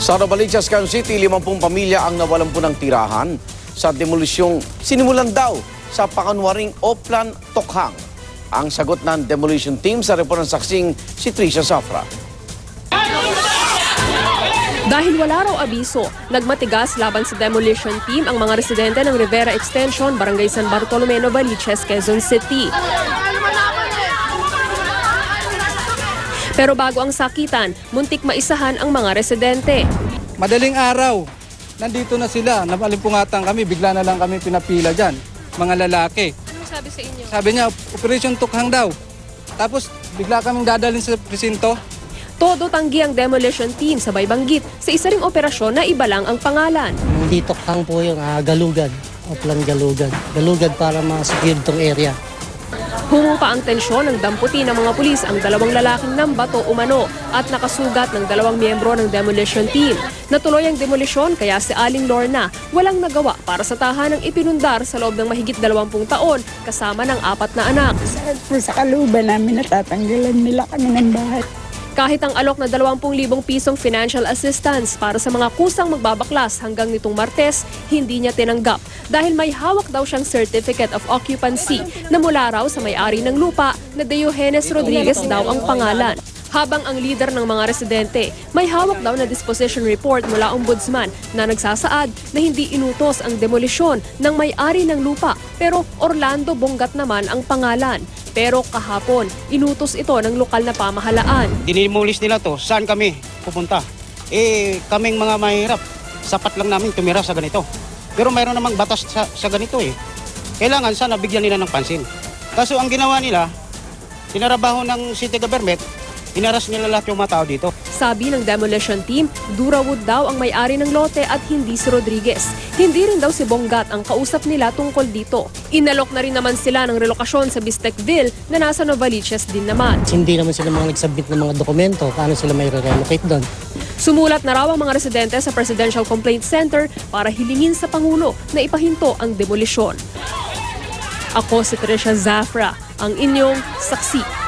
Sa Novaliches, Quezon City, 50 pamilya ang nawalan po ng tirahan sa demolisyong sinimulan daw sa pakanwaring Oplan, Tokhang. Ang sagot ng demolition team sa report ng saksing si Tricia Zafra. Dahil wala raw abiso, nagmatigas laban sa demolition team ang mga residente ng Rivera Extension, Barangay San Bartolome, Novaliches, Quezon City. Pero bago ang sakitan, muntik maisahan ang mga residente. Madaling araw, nandito na sila. Napalimpungatan kami, bigla na lang kami pinapila dyan. Mga lalaki. Anong sabi sa inyo? Sabi niya, Operation Tokhang daw. Tapos bigla kaming dadalhin sa presinto. Todo tanggi ang demolition team, sabay banggit sa isa ring operasyon na iba lang ang pangalan. Hindi Tokhang po yung Galugad, Oplan Galugad. Galugad para ma-secure itong area. Humupa ang tensyon ng damputi ng mga pulis ang dalawang lalaking nambato umano at nakasugat ng dalawang miyembro ng demolition team. Natuloy ang demolisyon kaya si Aling Lorna walang nagawa para sa tahanang ipinundar sa loob ng mahigit 20 taon kasama ng 4 na anak. Sa kaluban namin natatanggalan nila kami ng bahay. Kahit ang alok na 20,000 pisong financial assistance para sa mga kusang magbabaklas hanggang nitong Martes, hindi niya tinanggap dahil may hawak daw siyang Certificate of Occupancy na mula raw sa may-ari ng lupa na Diogenes Rodriguez daw ang pangalan. Habang ang leader ng mga residente, may hawak daw na disposition report mula ombudsman na nagsasaad na hindi inutos ang demolisyon ng may-ari ng lupa pero Orlando Bongat naman ang pangalan. Pero kahapon, inutos ito ng lokal na pamahalaan. Dinimulis nila to, saan kami pupunta? Kaming mga mahirap, sapat lang namin tumira sa ganito. Pero mayroon namang batas sa ganito eh. Kailangan sana bigyan nila ng pansin. Kaso ang ginawa nila, tinarabaho ng city government, inaras nila lahat yung mga tao dito. Sabi ng demolition team, Durawood daw ang may-ari ng lote at hindi si Rodriguez. Hindi rin daw si Bongat ang kausap nila tungkol dito. Inalok na rin naman sila ng relokasyon sa Bistecville na nasa Novaliches din naman. Hindi naman sila mga nagsubmit ng mga dokumento. Paano sila may relocate doon? Sumulat na raw ang mga residente sa Presidential Complaint Center para hilingin sa Pangulo na ipahinto ang demolisyon. Ako si Tricia Zafra, ang inyong saksi.